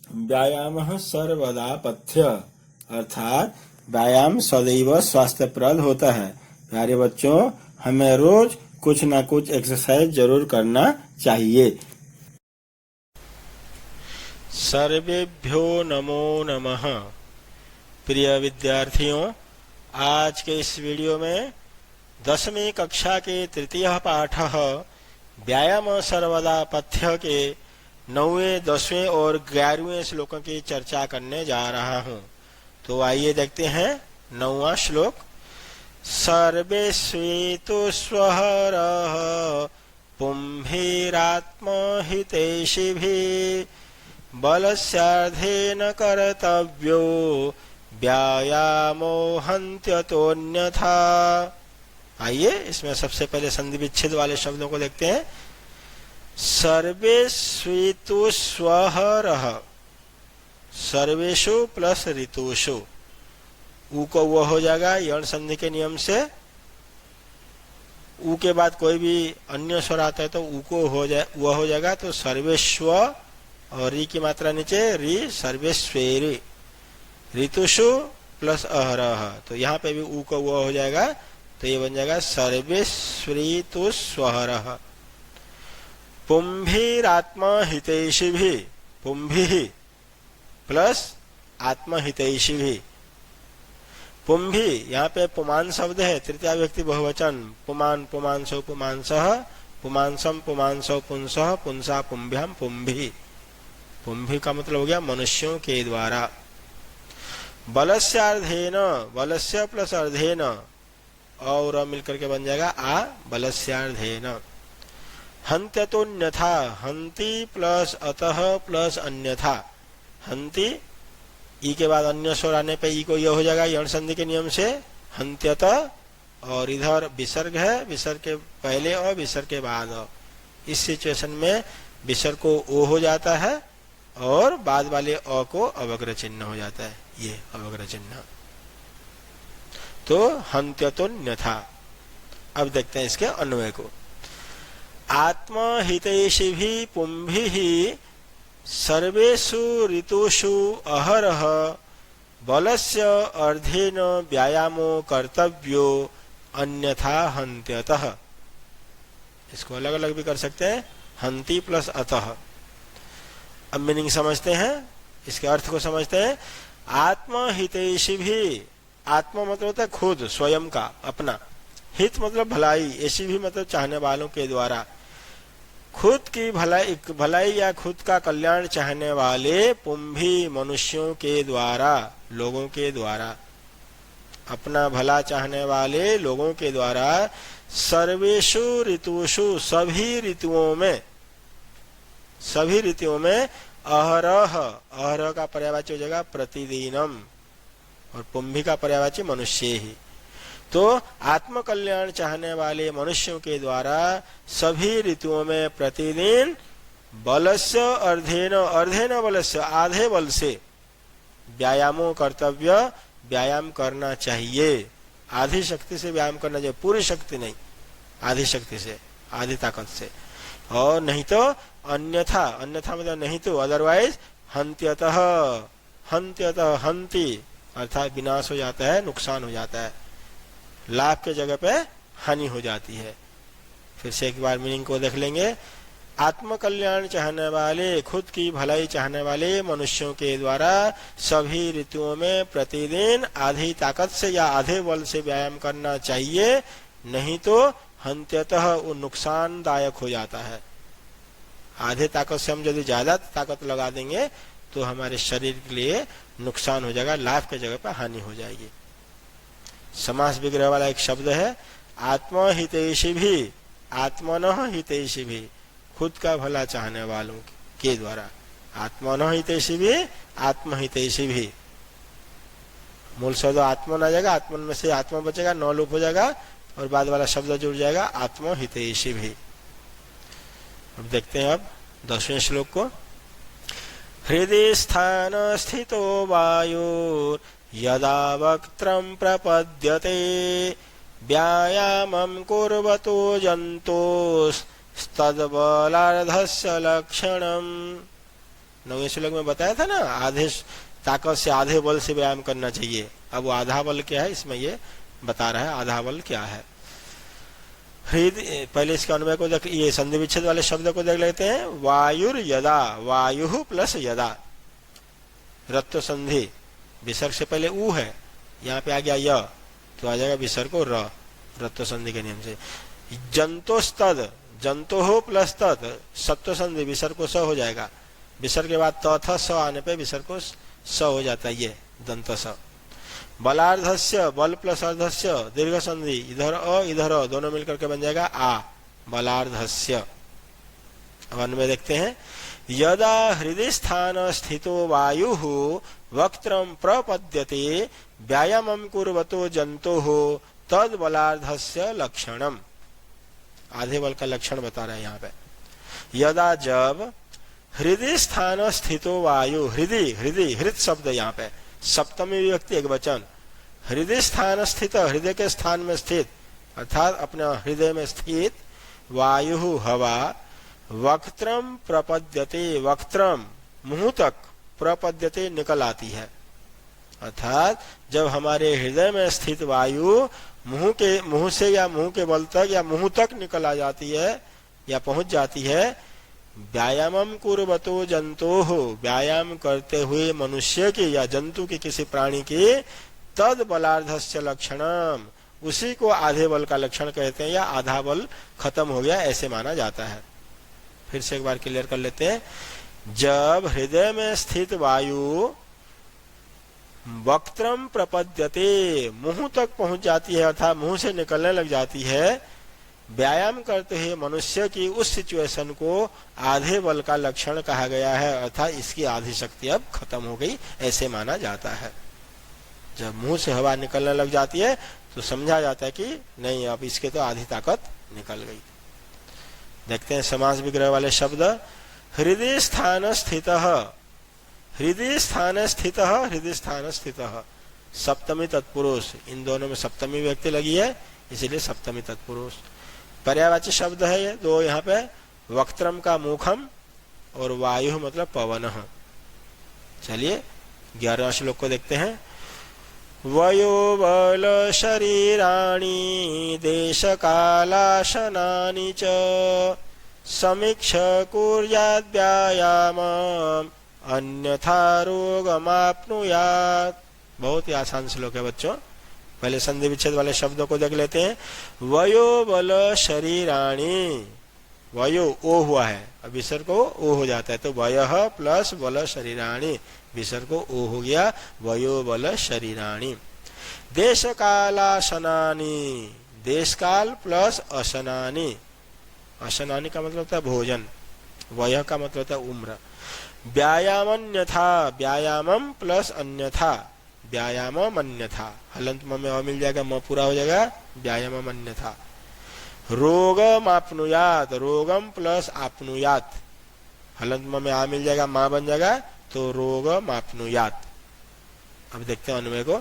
व्यायाम सर्वदा पथ्य अर्थात व्यायाम सदैव स्वास्थ्यप्रद होता है। प्यारे बच्चों, हमें रोज कुछ न कुछ एक्सरसाइज जरूर करना चाहिए। सर्वेभ्यो नमो नमः। प्रिय विद्यार्थियों, आज के इस वीडियो में 10वीं कक्षा के तृतीय पाठ व्यायाम सर्वदा पथ्य के 9वें, 10वें और 11वें श्लोकों की चर्चा करने जा रहा हूँ। तो आइए देखते हैं 9वां श्लोक। सर्वेष्वेतु स्वहरः पुंभिरात्महितैषिभिः बलस्यार्धेन कर्तव्यो व्यायामो हन्त्यतोऽन्यथा। आइए इसमें सबसे पहले संधि विच्छेद वाले शब्दों को देखते हैं। सर्वेष्वेतु स्वहरः, सर्वेषु प्लस ऋतुषु, ऊ को वह हो जाएगा यण संधि के नियम से। ऊ के बाद कोई भी अन्य स्वर आता है तो ऊ को वह हो जाएगा। तो सर्वेश्व और री की मात्रा नीचे री, सर्वेश्वेरी। ऋतुषु प्लस अहरः, तो यहाँ पे भी ऊ को वह हो जाएगा तो ये बन जाएगा सर्वेष्वेतु स्वहरः। पुंभिरात्महितैषिभिः, पुंभिः प्लस आत्महितैषिभिः। पुंभि यहाँ पे पुमान शब्द है, तृतीया व्यक्ति बहुवचन। पुमान, पुमांसो, पुमांसः, पुमांसम, पुमांसो, पुंसः, पुंसा, पुंभ्याम, पुंभि। पुंभि का मतलब हो गया मनुष्यों के द्वारा। बलस्यार्धेन, बलस्य प्लस अर्धेन और मिलकर के बन जाएगा आ बलस्यार्धेन। हन्त्यतोऽन्यथा, हन्ति प्लस अतः प्लस अन्यथा। हन्ति, ई के बाद अन्य स्वर आने पे ई को यह हो जाएगा यण संधि के नियम से हन्त्यत। और इधर विसर्ग है, विसर्ग के पहले और विसर्ग के बाद अ। इस सिचुएशन में विसर्ग को ओ हो जाता है और बाद वाले अ को अवग्र चिन्ह हो जाता है, ये अवग्र चिन्ह। तो हन्त्यतोऽन्यथा। अब देखते हैं इसके अन्वय को। आत्महितैषिभिः पुंभिः सर्वेषु ऋतुषु अहरः बलस्य अर्धेन व्यायामो कर्तव्यो अन्यथा हन्त्यतः। इसको अलग अलग भी कर सकते हैं, हन्ति प्लस अतः। अब मीनिंग समझते हैं, इसके अर्थ को समझते हैं। आत्महितैषिभिः, आत्मा मतलब होता है खुद, स्वयं का, अपना। हित मतलब भलाई, ऐसी भी मतलब चाहने वालों के द्वारा। खुद की भलाई या खुद का कल्याण चाहने वाले पुंभी मनुष्यों के द्वारा, लोगों के द्वारा, अपना भला चाहने वाले लोगों के द्वारा सर्वेषु ऋतुषु, सभी ऋतुओं में, सभी ऋतुओं में अहरः, अहरः का पर्यायवाची हो जाएगा प्रतिदिनम और पुंभी का पर्यायवाची मनुष्य ही। तो आत्म कल्याण चाहने वाले मनुष्यों के द्वारा सभी ऋतुओं में प्रतिदिन बलस्य अर्धेन, अर्धेन बलस्य, आधे बल से व्यायामो कर्तव्य, व्यायाम करना चाहिए। आधी शक्ति से व्यायाम करना चाहिए, पूरी शक्ति नहीं, आधी शक्ति से, आधी ताकत से। और नहीं तो अन्यथा, अन्यथा मतलब नहीं तो अदरवाइज हन्त्यतः, हन्त्यतः, हन्ति अर्थात विनाश हो जाता है, नुकसान हो जाता है, लाभ के जगह पे हानि हो जाती है। फिर से एक बार मीनिंग को देख लेंगे। आत्म कल्याण चाहने वाले, खुद की भलाई चाहने वाले मनुष्यों के द्वारा सभी ऋतुओं में प्रतिदिन आधी ताकत से या आधे बल से व्यायाम करना चाहिए, नहीं तो हन्त्यतः वो नुकसानदायक हो जाता है। आधे ताकत से हम यदि ज्यादा ताकत लगा देंगे तो हमारे शरीर के लिए नुकसान हो जाएगा, लाभ के जगह पर हानि हो जाएगी। समास विग्रह वाला एक शब्द है, आत्महितैषिभिः, आत्मनः हितैषिभिः, खुद का भला चाहने वालों के द्वारा। आत्मनः हितैषिभिः, आत्महितैषिभिः। मूल शब्द आत्मन आ जाएगा, आत्मन में से आत्मा बचेगा, नौ लोप हो जाएगा और बाद वाला शब्द जुड़ जाएगा आत्महितैषिभिः। अब देखते हैं अब 10वें श्लोक को। हृदि स्थान स्थितो वायुर् यदा वक्त्रं प्रपद्यते व्यायामं कुर्वतो जन्तोस्तद्बलार्धस्य लक्षणम्। 9वें श्लोक में बताया था ना, आधे ताकत से आधे बल से व्यायाम करना चाहिए। अब वो आधा बल क्या है इसमें ये बता रहा है, आधा बल क्या है। पहले इसके अन्वय को देख, ये संधि विच्छेद वाले शब्द को देख लेते हैं। वायुर यदा, वायु प्लस यदा, रत्व संधि, विसर्ग से पहले ऊ है, यहाँ पे आ गया य, तो आ जाएगा विसर्ग को र, रत्व संधि के नियम से। जंतोस्तद, जंतो हो प्लस तद, सत्व संधि, विसर्ग को स हो जाएगा। विसर्ग के बाद त स आने पे विसर्ग को स हो जाता है, ये दंत स। बलार्धस्य, बल प्लस अर्धस्य, दीर्घ संधि, इधर अ इधर अ, दोनों मिलकर के बन जाएगा आ, बलार्धस्य। अब अन्वय देखते हैं। यदा हृदय स्थान स्थितो वायु वक्त्रम प्रपद्यते व्यायामं कुर्वतो जंतो तद बलार्धस्य लक्षणम। आधे बल का लक्षण बता रहे हैं यहाँ पे। यदा, जब, हृदय स्थान स्थितो वायु, हृदय, हृदय, हृद शब्द यहाँ पे सप्तमी विभक्ति एक वचन। हृदय स्थान स्थित, हृदय के स्थान में स्थित, अर्थात अपने हृदय में स्थित, वायु हवा, वक्त्रम प्रपद्यते, वक्त्रम मुंह तक, प्रपद्यते निकल आती है, अर्थात जब हमारे हृदय में स्थित वायु मुंह से या मुंह के बल तक या मुंह तक निकल आ जाती है या पहुंच जाती है। व्यायामम कुर्वतो जंतोः, व्यायाम करते हुए मनुष्य की या जंतु की, किसी प्राणी की, तद बलार्धस्य लक्षणम, उसी को आधे बल का लक्षण कहते हैं, या आधा बल खत्म हो गया ऐसे माना जाता है। फिर से एक बार क्लियर कर लेते हैं। जब हृदय में स्थित वायु वक्त्रम प्रपद्यते, मुंह तक पहुंच जाती है, अर्थात मुंह से निकलने लग जाती है, व्यायाम करते हुए मनुष्य की उस सिचुएशन को आधे बल का लक्षण कहा गया है, अर्थात इसकी आधी शक्ति अब खत्म हो गई ऐसे माना जाता है। जब मुंह से हवा निकलने लग जाती है तो समझा जाता है कि नहीं, अब इसके तो आधी ताकत निकल गई। देखते हैं समास विग्रह वाले शब्द। हृदय स्थान स्थितः, हृदय स्थान स्थितः, हृदय स्थान स्थितः, सप्तमी तत्पुरुष, इन दोनों में सप्तमी व्यक्ति लगी है इसीलिए सप्तमी तत्पुरुष। पर्यायवाची शब्द है ये दो यहाँ पे, वक्त्रम का मुखम और वायु मतलब पवन। चलिए 11वां श्लोक को देखते हैं। वयो बल शरीराणि देश कालाशनानि च समीक्ष कुर्याद् व्यायामम् अन्यथा रोगमाप्नुयात्। बहुत ही आसान श्लोक है बच्चों। पहले संधि विच्छेद वाले शब्दों को देख लेते हैं। वयो बल शरीराणि, वयो ओ हुआ है, अब विसर्ग को ओ हो जाता है, तो वयः प्लस बल शरीराणि, विसर्ग को ओ हो गया, वयो बल शरीराणि। देश कालाशनानि, देश काल प्लस अशनानि, अशनानि का मतलब होता है भोजन, वयः का मतलब होता है उम्र। व्यायामन्यथा, व्यायामम प्लस अन्यथा, व्यायामम अन्यथा, हलंत में अ मिल जाएगा, म पूरा हो जाएगा, व्यायामम अन्यथा। रोगम आपनुयात, रोगम प्लस आपनुयात, हलंत में आ मिल जाएगा, मां बन जाएगा, तो रोगम आपनुयात। अब देखते हैं अन्वय को।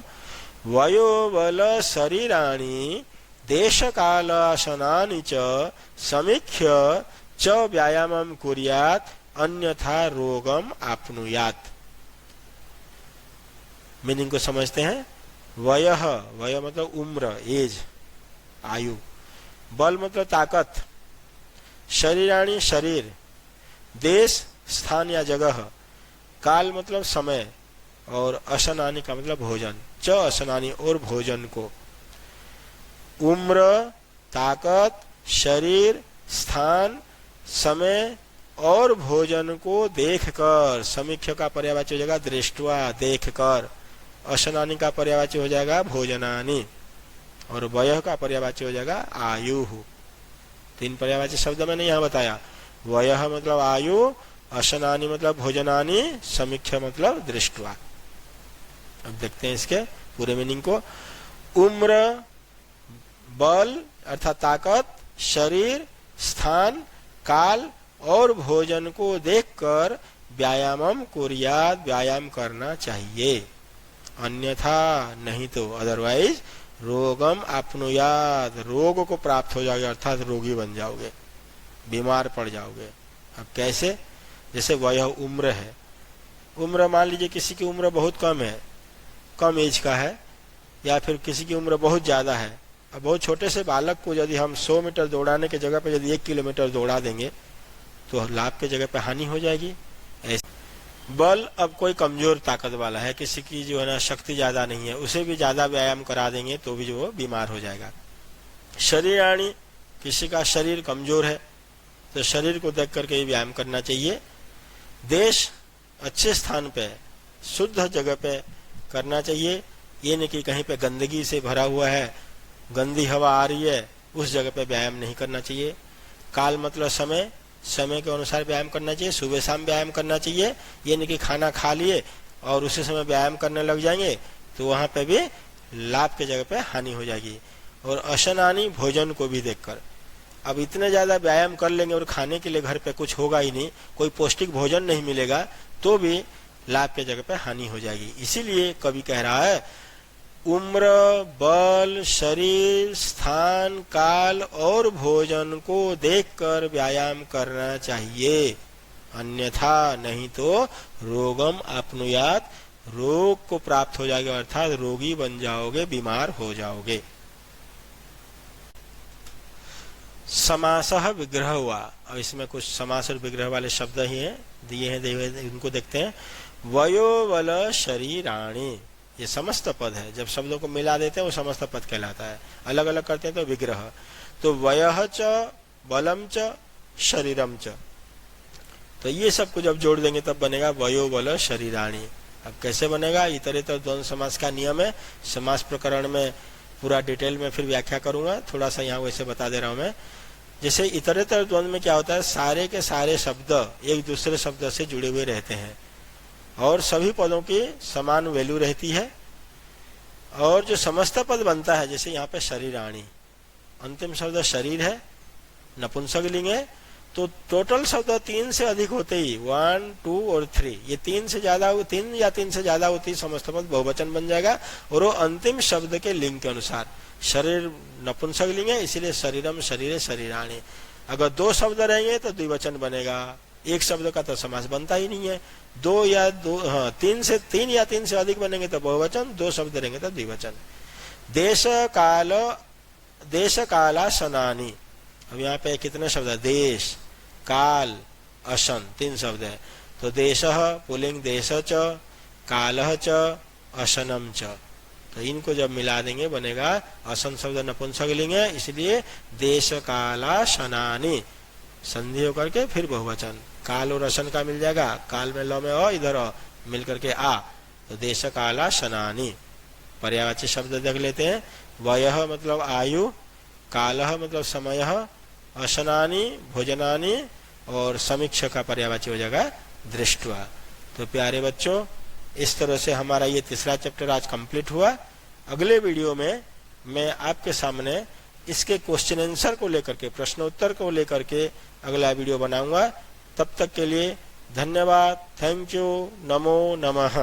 वयो बल शरीराणि देश कालाशनानि च समीक्ष्य च व्यायामम कुर्यात् अन्यथा रोगम आपनुयात। मीनिंग को समझते हैं। वयः, वय मतलब उम्र, एज, आयु। बल मतलब ताकत, शरीराणि शरीर, देश स्थान या जगह, काल मतलब समय, और अशनानि का मतलब भोजन, च अशनानि और भोजन को। उम्र, ताकत, शरीर, स्थान, समय और भोजन को देखकर, समीक्ष का पर्यायवाची हो जाएगा दृष्टवा, देखकर। अशनानि का पर्यायवाची हो जाएगा भोजनानि, और वयः का पर्यायवाची हो जाएगा आयु। तीन पर्यायवाची शब्द मैंने यहाँ बताया। वयः मतलब आयु, अशनानि मतलब भोजनानि, समीक्ष मतलब दृष्टवा। अब देखते हैं इसके पूरे मीनिंग को। उम्र, बल अर्थात ताकत, शरीर, स्थान, काल और भोजन को देखकर व्यायामम कुर्यात्, व्यायाम करना चाहिए। अन्यथा नहीं तो, अदरवाइज रोगम आपनुयात्, रोग को प्राप्त हो जाओगे, अर्थात रोगी बन जाओगे, बीमार पड़ जाओगे। अब कैसे? जैसे वयः उम्र है, उम्र मान लीजिए किसी की उम्र बहुत कम है, कम एज का है, या फिर किसी की उम्र बहुत ज़्यादा है। अब बहुत छोटे से बालक को यदि हम 100 मीटर दौड़ाने की जगह पर यदि 1 किलोमीटर दौड़ा देंगे तो लाभ की जगह पर हानि हो जाएगी। बल, अब कोई कमजोर ताकत वाला है, किसी की जो है ना शक्ति ज्यादा नहीं है, उसे भी ज्यादा व्यायाम करा देंगे तो भी जो वो बीमार हो जाएगा। शरीराणी, किसी का शरीर कमजोर है तो शरीर को देख करके ही व्यायाम करना चाहिए। देश, अच्छे स्थान पे शुद्ध जगह पे करना चाहिए, ये नहीं कि कहीं पे गंदगी से भरा हुआ है, गंदी हवा आ रही है, उस जगह पे व्यायाम नहीं करना चाहिए। काल मतलब समय, समय के अनुसार व्यायाम करना चाहिए, सुबह शाम व्यायाम करना चाहिए। ये नहीं कि खाना खा लिए और उसी समय व्यायाम करने लग जाएंगे तो वहां पे भी लाभ के जगह पे हानि हो जाएगी। और अशनानी, भोजन को भी देखकर, अब इतने ज्यादा व्यायाम कर लेंगे और खाने के लिए घर पे कुछ होगा ही नहीं, कोई पौष्टिक भोजन नहीं मिलेगा तो भी लाभ के जगह पे हानि हो जाएगी। इसीलिए कवि कह रहा है उम्र, बल, शरीर, स्थान, काल और भोजन को देखकर व्यायाम करना चाहिए, अन्यथा नहीं तो रोगम आपनुयात, रोग को प्राप्त हो जाएगा, अर्थात रोगी बन जाओगे, बीमार हो जाओगे। समासः विग्रह हुआ। अब इसमें कुछ समास और विग्रह वाले शब्द ही हैं, दिए हैं, इनको देखते हैं। वयोबल शरीराणि, ये समस्त पद है, जब शब्दों को मिला देते हैं वो समस्त पद कहलाता है, अलग अलग करते हैं तो विग्रह। तो वयः च बलम च शरीरम च, तो ये सबको जब जोड़ देंगे तब बनेगा वयोबल शरीराणि। अब कैसे बनेगा, इतरेतर द्वंद्व समास का नियम है, समास प्रकरण में पूरा डिटेल में फिर व्याख्या करूंगा, थोड़ा सा यहाँ वैसे बता दे रहा हूं मैं। जैसे इतरेतर द्वंद्व में क्या होता है, सारे के सारे शब्द एक दूसरे शब्द से जुड़े हुए रहते हैं और सभी पदों की समान वैल्यू रहती है, और जो समस्त पद बनता है, जैसे यहाँ पे शरीराणि, अंतिम शब्द शरीर है, नपुंसक लिंग है, तो टोटल शब्द 3 से अधिक होते ही 1, 2 और 3, ये 3 से ज्यादा, 3 या 3 से ज्यादा होती है, समस्त पद बहुवचन बन जाएगा। और वो अंतिम शब्द के लिंग के अनुसार, शरीर नपुंसक लिंग है इसलिए शरीरम, शरीरे, शरीराणि। अगर 2 शब्द रहेंगे तो द्विवचन बनेगा, एक शब्द का तो समास बनता ही नहीं है। 3 या 3 से अधिक बनेंगे तो बहुवचन, 2 शब्द रहेंगे तो द्विवचन। देश काला शनानी, अब यहाँ पे कितने शब्द है, देश, काल, अशन, 3 शब्द है। तो देशः पुल्लिंग देश च, कालः च, अशनम च, तो इनको जब मिला देंगे बनेगा, अशन शब्द नपुंसक लिंग है इसलिए देश काला शनानी, संधि होकर के फिर बहुवचन, काल और अशन का मिल जाएगा, काल में ल में अ, इधर अ मिल करके आ, तो देश काला शनानी। पर्यायवाची शब्द देख लेते हैं। वयः मतलब आयु, कालः मतलब समय, अशनानी भोजनानी, और समीक्ष का पर्यायवाची हो जाएगा दृष्टवा। तो प्यारे बच्चों, इस तरह से हमारा ये तीसरा चैप्टर आज कंप्लीट हुआ। अगले वीडियो में मैं आपके सामने इसके क्वेश्चन आंसर को लेकर के, प्रश्नोत्तर को लेकर के अगला वीडियो बनाऊंगा। तब तक के लिए धन्यवाद, थैंक यू, नमो नमः।